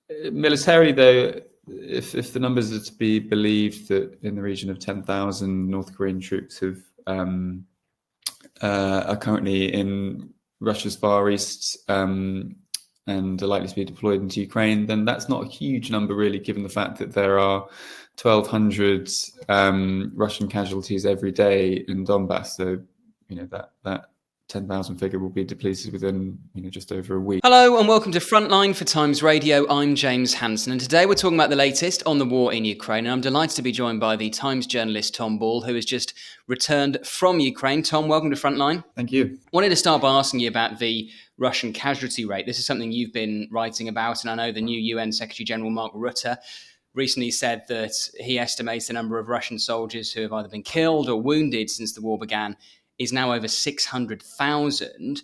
Militarily, though, if the numbers are to be believed, that in the region of 10,000 North Korean troops are currently in Russia's Far East and are likely to be deployed into Ukraine, then that's not a huge number, really, given the fact that there are 1,200 Russian casualties every day in Donbass. So, that 10,000 figure will be depleted within just over a week. Hello and welcome to Frontline for Times Radio. I'm James Hansen, and today we're talking about the latest on the war in Ukraine. And I'm delighted to be joined by the Times journalist Tom Ball, who has just returned from Ukraine. Tom, welcome to Frontline. Thank you. Wanted to start by asking you about the Russian casualty rate. This is something you've been writing about, and I know the new UN Secretary General Mark Rutte recently said that he estimates the number of Russian soldiers who have either been killed or wounded since the war began is now over 600,000.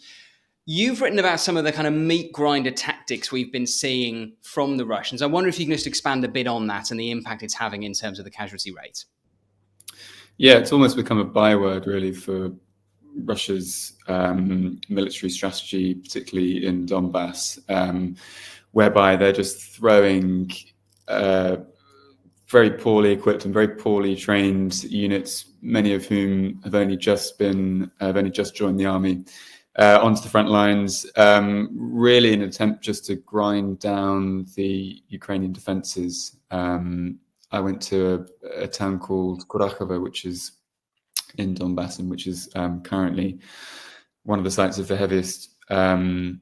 You've written about some of the kind of meat grinder tactics we've been seeing from the Russians. I wonder if you can just expand a bit on that and the impact it's having in terms of the casualty rate. Yeah, it's almost become a byword, really, for Russia's military strategy, particularly in Donbass, whereby they're just throwing very poorly equipped and very poorly trained units, many of whom have only just joined the army, onto the front lines, really in an attempt just to grind down the Ukrainian defences. I went to a town called Kurakhove, which is in Donbass, and which is currently one of the sites of the heaviest fighting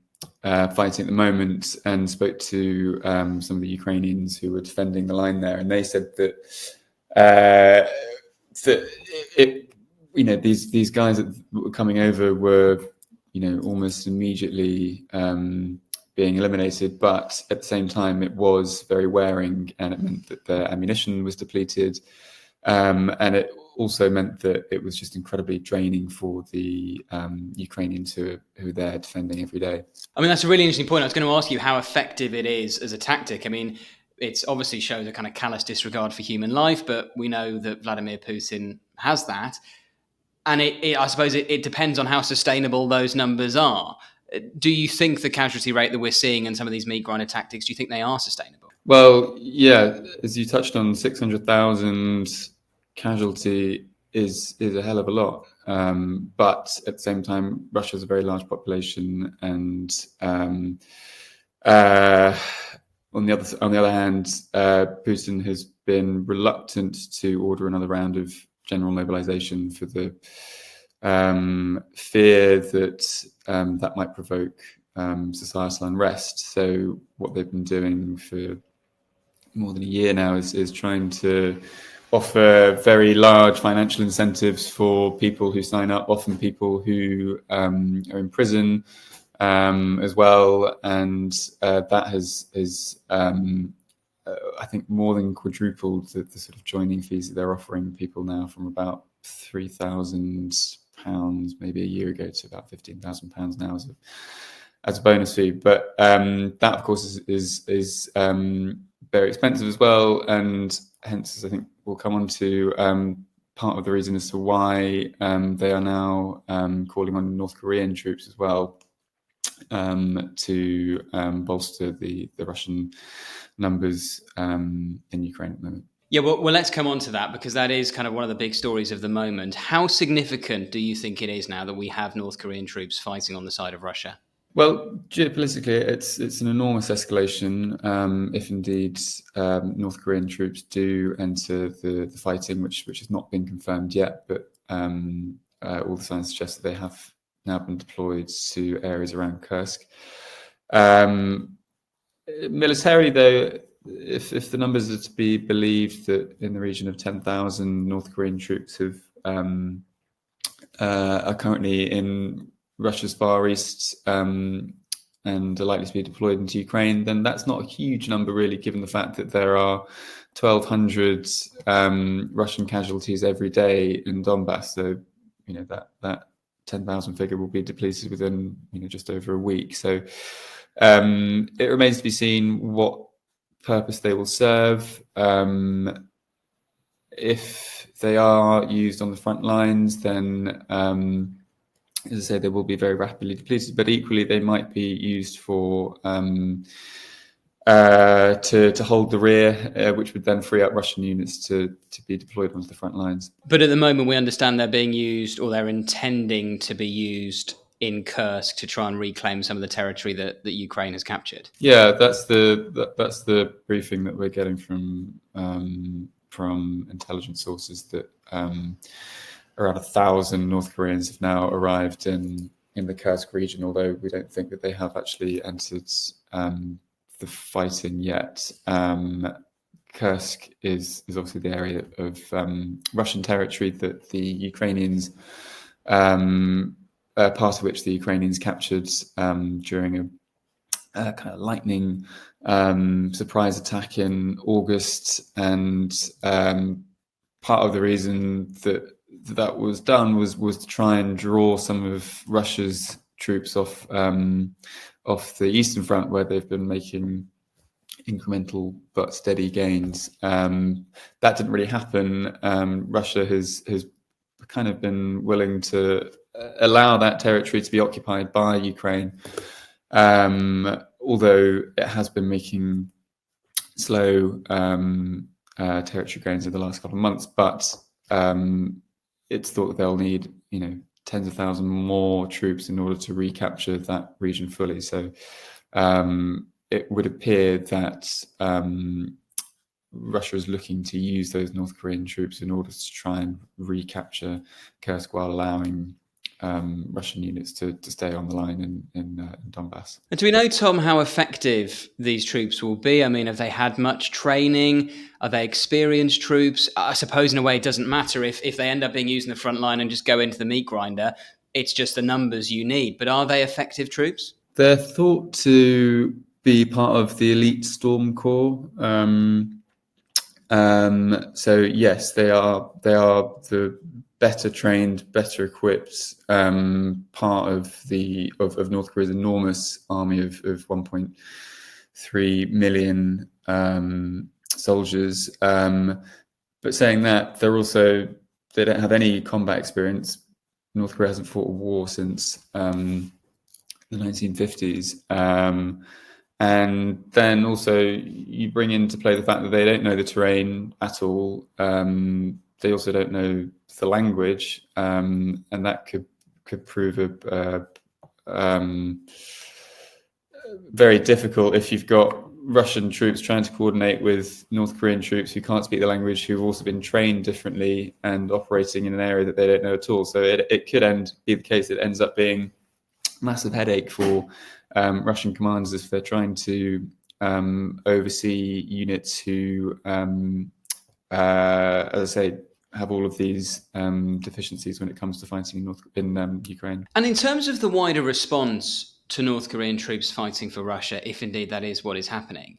at the moment, and spoke to some of the Ukrainians who were defending the line there, and they said that these guys that were coming over were almost immediately being eliminated, but at the same time it was very wearing, and it meant that their ammunition was depleted, and it also meant that it was just incredibly draining for the Ukrainians who they're defending every day. I mean, that's a really interesting point. I was going to ask you how effective it is as a tactic. I mean, it obviously shows a kind of callous disregard for human life, but we know that Vladimir Putin has that. And I suppose it depends on how sustainable those numbers are. Do you think the casualty rate that we're seeing in some of these meat grinder tactics, do you think they are sustainable? Well, yeah, as you touched on, 600,000 casualty is a hell of a lot. But at the same time, Russia has a very large population, and on the other hand, Putin has been reluctant to order another round of general mobilization for the fear that that might provoke societal unrest. So what they've been doing for more than a year now is trying to offer very large financial incentives for people who sign up, often people who are in prison as well, and that has I think more than quadrupled the sort of joining fees that they're offering people now, from about £3,000 maybe a year ago to about £15,000 now as a bonus fee. But that, of course, is very expensive as well, and hence, as I think we'll come on to, part of the reason as to why they are now calling on North Korean troops as well to bolster the Russian numbers in Ukraine at the moment. Yeah, well, let's come on to that, because that is kind of one of the big stories of the moment. How significant do you think it is now that we have North Korean troops fighting on the side of Russia? Well, geopolitically, it's an enormous escalation if indeed North Korean troops do enter the fighting, which has not been confirmed yet, but all the signs suggest that they have now been deployed to areas around Kursk. Militarily, though, if the numbers are to be believed, that in the region of 10,000 North Korean troops are currently in Russia's Far East and are likely to be deployed into Ukraine, then that's not a huge number, really, given the fact that there are 1,200 Russian casualties every day in Donbass. So, that 10,000 figure will be depleted within just over a week. So it remains to be seen what purpose they will serve. If they are used on the front lines, then as I say, they will be very rapidly depleted, but equally they might be used for to hold the rear, which would then free up Russian units to be deployed onto the front lines. But at the moment, we understand they're being used, or they're intending to be used in Kursk to try and reclaim some of the territory that Ukraine has captured. Yeah, that's the briefing that we're getting from intelligence sources, that around 1,000 North Koreans have now arrived in the Kursk region, although we don't think that they have actually entered the fighting yet. Kursk is obviously the area of Russian territory that the Ukrainians, part of which the Ukrainians captured during a kind of lightning surprise attack in August. And part of the reason that was done was to try and draw some of Russia's troops off the Eastern Front, where they've been making incremental but steady gains. That didn't really happen. Russia has kind of been willing to allow that territory to be occupied by Ukraine, although it has been making slow territory gains in the last couple of months. But it's thought that they'll need, tens of thousands more troops in order to recapture that region fully. So it would appear that Russia is looking to use those North Korean troops in order to try and recapture Kursk while allowing Russian units to stay on the line in Donbass. And do we know, Tom, how effective these troops will be? I mean, have they had much training? Are they experienced troops? I suppose in a way it doesn't matter if they end up being used in the front line and just go into the meat grinder. It's just the numbers you need. But are they effective troops? They're thought to be part of the elite Storm Corps. So yes, they are the better trained, better equipped part of North Korea's enormous army of 1.3 million soldiers. But saying that, they don't have any combat experience. North Korea hasn't fought a war since the 1950s. And then also you bring into play the fact that they don't know the terrain at all. They also don't know the language, and that could prove very difficult if you've got Russian troops trying to coordinate with North Korean troops who can't speak the language, who've also been trained differently and operating in an area that they don't know at all. So it could be the case that it ends up being a massive headache for Russian commanders if they're trying to oversee units who, as I say, have all of these deficiencies when it comes to fighting in Ukraine. And in terms of the wider response to North Korean troops fighting for Russia, if indeed that is what is happening,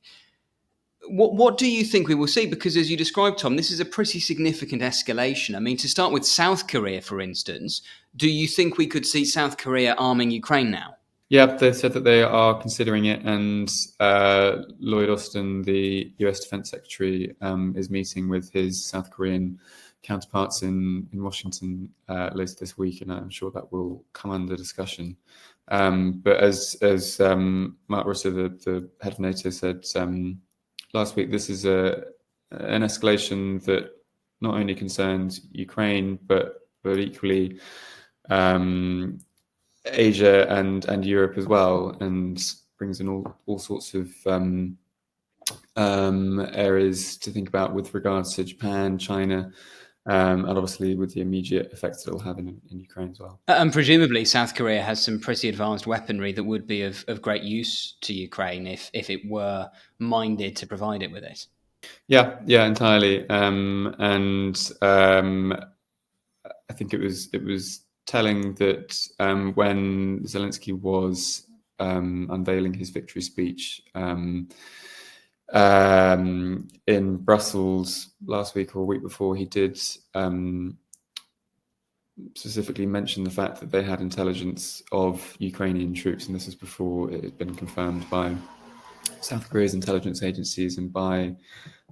what do you think we will see? Because as you described, Tom, this is a pretty significant escalation. I mean, to start with South Korea, for instance, do you think we could see South Korea arming Ukraine now? Yeah, they've said that they are considering it, and Lloyd Austin, the US Defense Secretary, is meeting with his South Korean counterparts in Washington later this week, and I'm sure that will come under discussion. But as Mark Rutte, the head of NATO, said last week, this is an escalation that not only concerns Ukraine, but equally Asia and Europe as well, and brings in all sorts of areas to think about with regards to Japan, China, and obviously with the immediate effects that it'll have in Ukraine as well. And presumably South Korea has some pretty advanced weaponry that would be of great use to Ukraine if it were minded to provide it with it. Yeah, entirely. And I think it was telling that when Zelensky was unveiling his victory speech in Brussels last week or a week before, he did specifically mention the fact that they had intelligence of Ukrainian troops, and this was before it had been confirmed by South Korea's intelligence agencies and by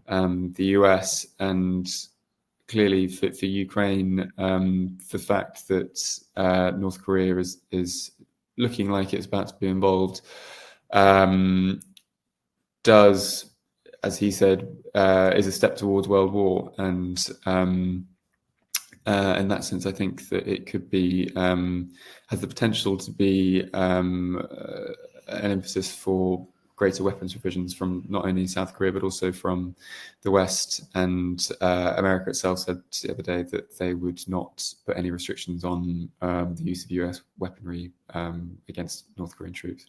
the US. And clearly for Ukraine, the fact that North Korea is looking like it's about to be involved does, as he said, is a step towards world war, and in that sense, I think that it could be has the potential to be an emphasis for greater weapons provisions from not only South Korea but also from the West. And America itself said the other day that they would not put any restrictions on the use of US weaponry against North Korean troops.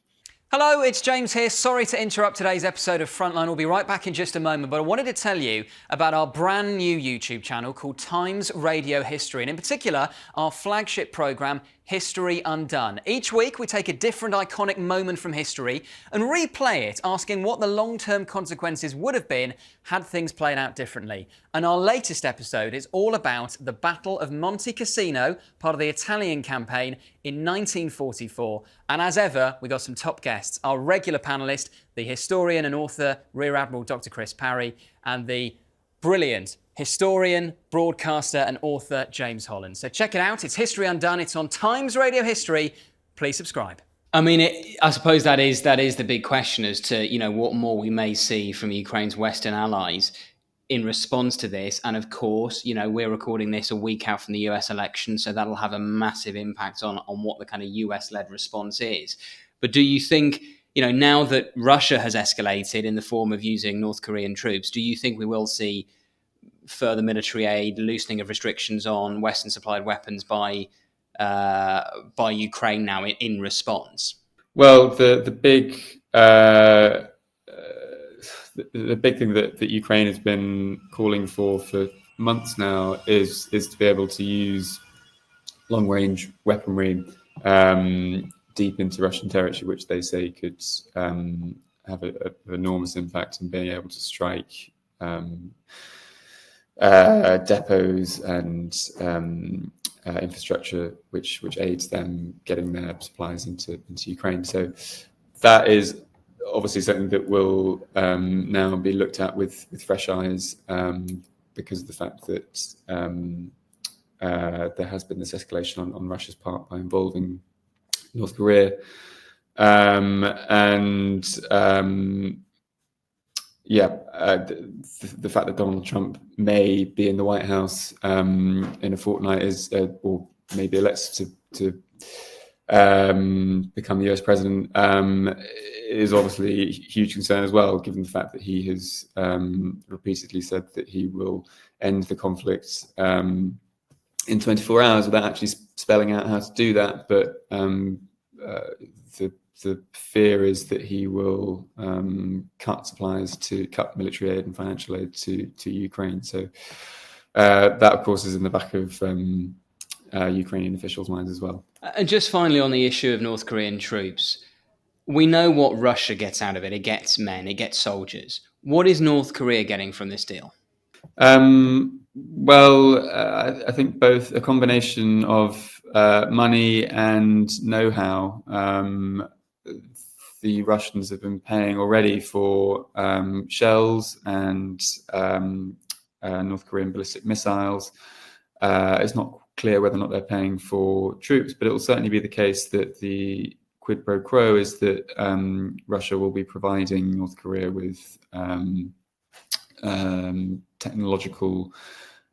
Hello, it's James here. Sorry to interrupt today's episode of Frontline. We'll be right back in just a moment, but I wanted to tell you about our brand new YouTube channel called Times Radio History, and in particular, our flagship programme, History Undone. Each week, we take a different iconic moment from history and replay it, asking what the long-term consequences would have been had things played out differently. And our latest episode is all about the Battle of Monte Cassino, part of the Italian campaign in 1944. And as ever, we got some top guests. Our regular panellist, the historian and author Rear Admiral Dr. Chris Parry, and the brilliant historian, broadcaster and author James Holland. So check it out. It's History Undone. It's on Times Radio History. Please subscribe. I mean, I suppose that is the big question as to, what more we may see from Ukraine's Western allies in response to this. And of course, we're recording this a week out from the US election, so that'll have a massive impact on what the kind of US-led response is. But do you think, now that Russia has escalated in the form of using North Korean troops, do you think we will see further military aid, loosening of restrictions on Western-supplied weapons by Ukraine now in response? Well, the big thing that Ukraine has been calling for months now is to be able to use long-range weaponry deep into Russian territory, which they say could have an enormous impact in being able to strike depots and infrastructure, which aids them getting their supplies into Ukraine. So that is obviously something that will now be looked at with fresh eyes because of the fact that there has been this escalation on Russia's part by involving North Korea. The fact that Donald Trump may be in the White House in a fortnight or maybe elected to become the US president is obviously a huge concern as well, given the fact that he has repeatedly said that he will end the conflict in 24 hours without actually spelling out how to do that. But the fear is that he will cut military aid and financial aid to Ukraine. So that, of course, is in the back of Ukrainian officials' minds as well. And just finally on the issue of North Korean troops, we know what Russia gets out of it. It gets men, it gets soldiers. What is North Korea getting from this deal? I think both a combination of money and know-how. The Russians have been paying already for shells and North Korean ballistic missiles. It's not clear whether or not they're paying for troops, but it will certainly be the case that the quid pro quo is that Russia will be providing North Korea with technological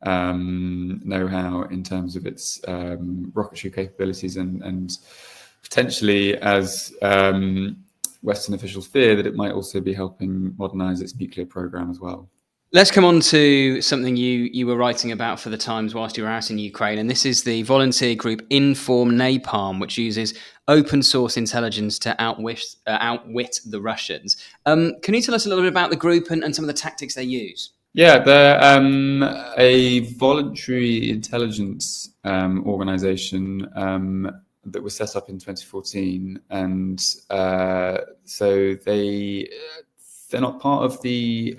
know-how in terms of its rocketry capabilities and potentially, as Western officials fear, that it might also be helping modernize its nuclear program as well. Let's come on to something you were writing about for the Times whilst you were out in Ukraine, and this is the volunteer group Inform Napalm, which uses open source intelligence to outwit the Russians. Can you tell us a little bit about the group and some of the tactics they use? Yeah, they're a voluntary intelligence organization that was set up in 2014, and so they're not part of the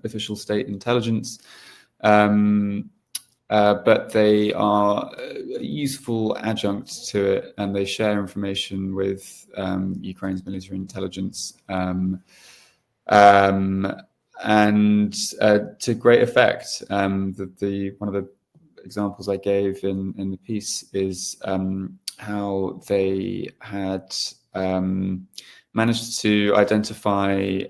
official state intelligence, but they are a useful adjunct to it, and they share information with Ukraine's military intelligence, and to great effect. One of the examples I gave in the piece is how they had managed to identify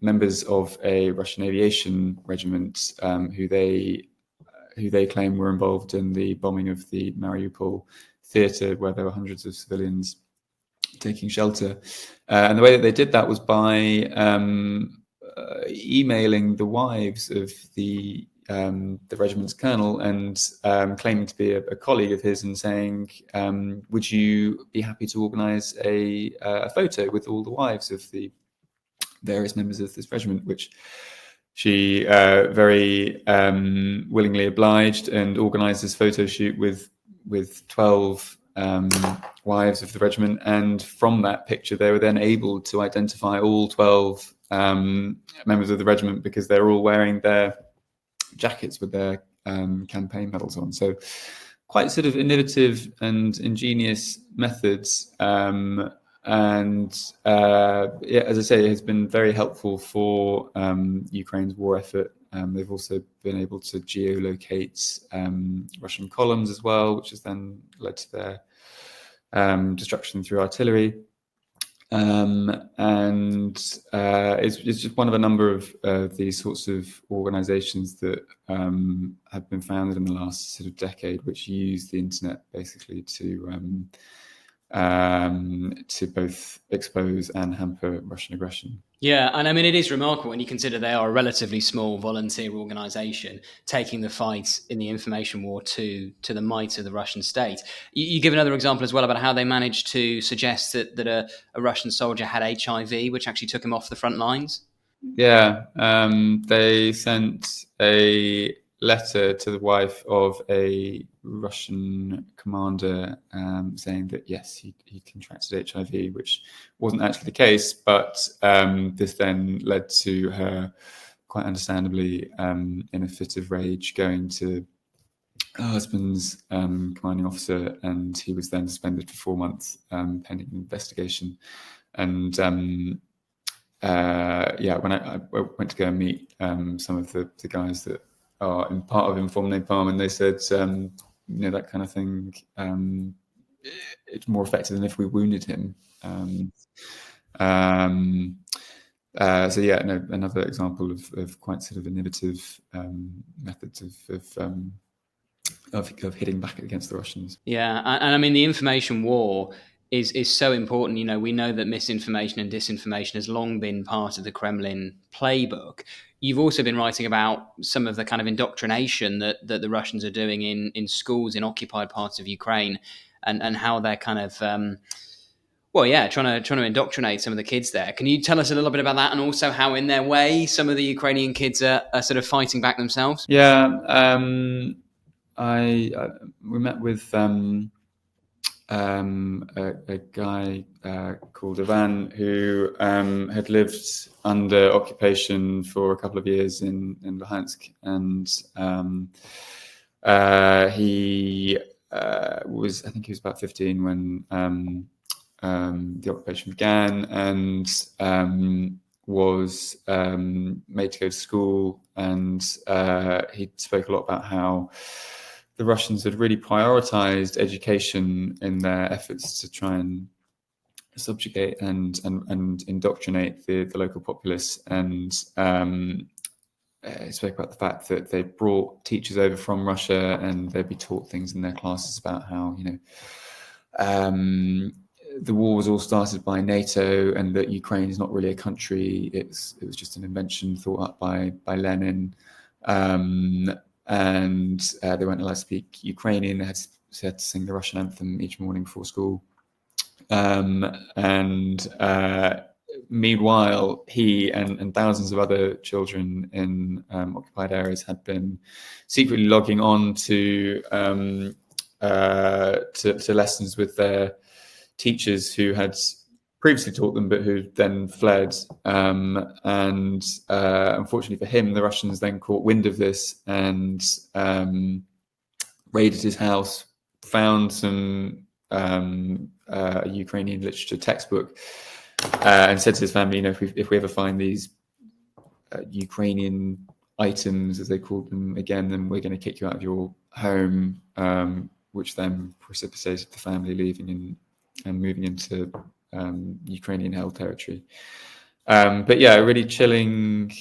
members of a Russian aviation regiment who they claim were involved in the bombing of the Mariupol theatre, where there were hundreds of civilians taking shelter. And the way that they did that was by emailing the wives of the regiment's colonel and claiming to be a colleague of his and saying, would you be happy to organise a photo with all the wives of the various members of this regiment, which she very willingly obliged, and organised this photo shoot with 12 wives of the regiment. And from that picture, they were then able to identify all 12 members of the regiment, because they're all wearing their jackets with their campaign medals on. So quite sort of innovative and ingenious methods. And as I say, it has been very helpful for Ukraine's war effort. They've also been able to geolocate Russian columns as well, which has then led to their destruction through artillery. And it's just one of a number of these sorts of organizations that have been founded in the last sort of decade, which use the internet basically to both expose and hamper Russian aggression. Yeah, and I mean, it is remarkable when you consider they are a relatively small volunteer organisation taking the fight in the information war to the might of the Russian state. You give another example as well about how they managed to suggest that a Russian soldier had HIV, which actually took him off the front lines. Yeah, they sent a letter to the wife of a Russian commander saying that, yes, he contracted HIV, which wasn't actually the case, but this then led to her, quite understandably, in a fit of rage, going to her husband's commanding officer, and he was then suspended for 4 months pending investigation. And when I went to go and meet some of the guys that are in part of Inform Napalm, and they said, that kind of thing, it's more effective than if we wounded him. Another example of quite sort of innovative methods of hitting back against the Russians. Yeah, and I mean, the information war is so important. You know, we know that misinformation and disinformation has long been part of the Kremlin playbook. You've also been writing about some of the kind of indoctrination that the Russians are doing in schools in occupied parts of Ukraine, and how they're kind of trying to indoctrinate some of the kids there. Can you tell us a little bit about that, and also how, in their way, some of the Ukrainian kids are sort of fighting back themselves? Yeah, we met with a guy called Ivan, who had lived under occupation for a couple of years in Luhansk, and he was, I think he was about 15 when the occupation began, and was made to go to school, and he spoke a lot about how the Russians had really prioritized education in their efforts to try and subjugate and indoctrinate the local populace. And he spoke about the fact that they brought teachers over from Russia, and they'd be taught things in their classes about how, the war was all started by NATO, and that Ukraine is not really a country. It was just an invention thought up by Lenin. And they weren't allowed to speak Ukrainian. They had to sing the Russian anthem each morning before school. Meanwhile, he and thousands of other children in occupied areas had been secretly logging on to lessons with their teachers who had previously taught them, but who then fled. Unfortunately for him, the Russians then caught wind of this and raided his house, found some Ukrainian literature textbook, and said to his family, if we ever find these Ukrainian items, as they called them, again, then we're going to kick you out of your home, which then precipitated the family leaving and moving into Ukrainian-held territory. But yeah, a really chilling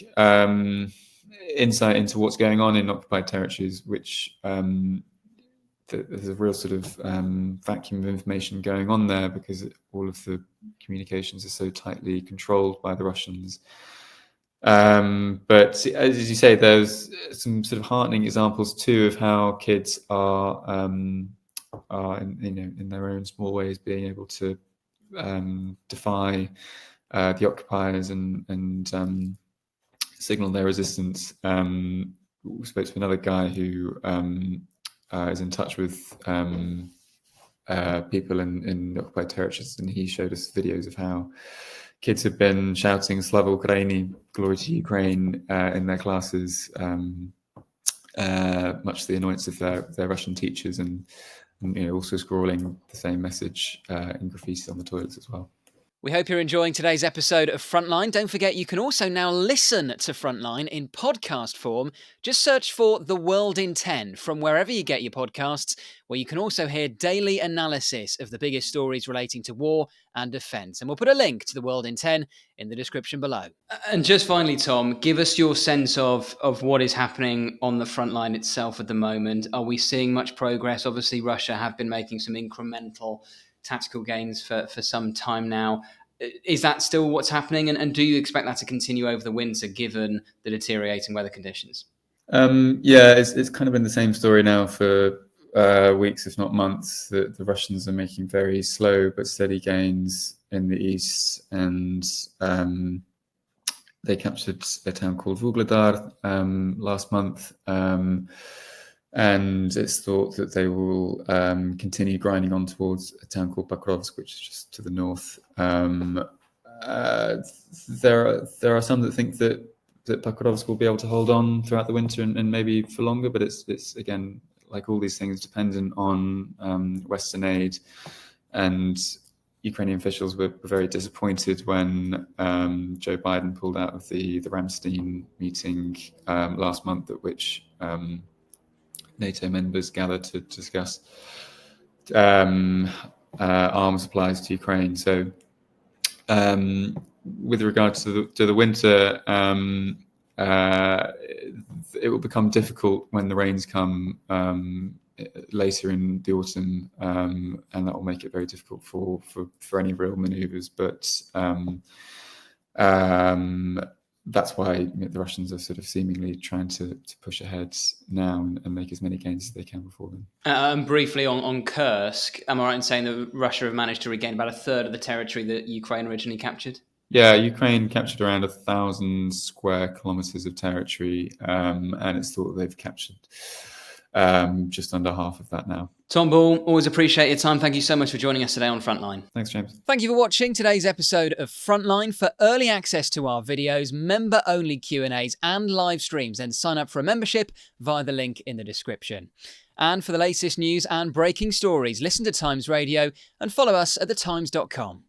insight into what's going on in occupied territories, which there's a real sort of vacuum of information going on there because all of the communications are so tightly controlled by the Russians. But as you say, there's some sort of heartening examples too of how kids are in their own small ways being able to defy the occupiers and signal their resistance. We spoke to another guy who is in touch with people in occupied territories, and he showed us videos of how kids have been shouting "Slava Ukraini," "Glory to Ukraine," in their classes, much to the annoyance of their Russian teachers, and also scrawling the same message in graffiti on the toilets as well. We hope you're enjoying today's episode of Frontline. Don't forget you can also now listen to Frontline in podcast form. Just search for The World in 10 from wherever you get your podcasts, where you can also hear daily analysis of the biggest stories relating to war and defence. And we'll put a link to The World in 10 in the description below. And just finally, Tom, give us your sense of what is happening on the front line itself at the moment. Are we seeing much progress? Obviously, Russia have been making some incremental tactical gains for some time now. Is that still what's happening? And do you expect that to continue over the winter, given the deteriorating weather conditions? Yeah, it's kind of been the same story now for weeks, if not months, that the Russians are making very slow but steady gains in the east. And they captured a town called Vuhledar last month. And it's thought that they will continue grinding on towards a town called Bakrovsk, which is just to the north. There are some that think that Bakrovsk will be able to hold on throughout the winter and maybe for longer, but it's again, like all these things, dependent on Western aid. And Ukrainian officials were very disappointed when Joe Biden pulled out of the Ramstein meeting last month, at which NATO members gathered to discuss arms supplies to Ukraine. So, with regards to the winter, it will become difficult when the rains come later in the autumn, and that will make it very difficult for any real manoeuvres. But that's why the Russians are sort of seemingly trying to push ahead now and make as many gains as they can before then. Briefly on Kursk, am I right in saying that Russia have managed to regain about a third of the territory that Ukraine originally captured? Yeah, Ukraine captured around 1,000 square kilometers of territory, and it's thought that they've captured just under half of that now. Tom Ball, always appreciate your time. Thank you so much for joining us today on Frontline. Thanks, James. Thank you for watching today's episode of Frontline. For early access to our videos, member-only Q&As and live streams, then sign up for a membership via the link in the description. And for the latest news and breaking stories, listen to Times Radio and follow us at thetimes.com.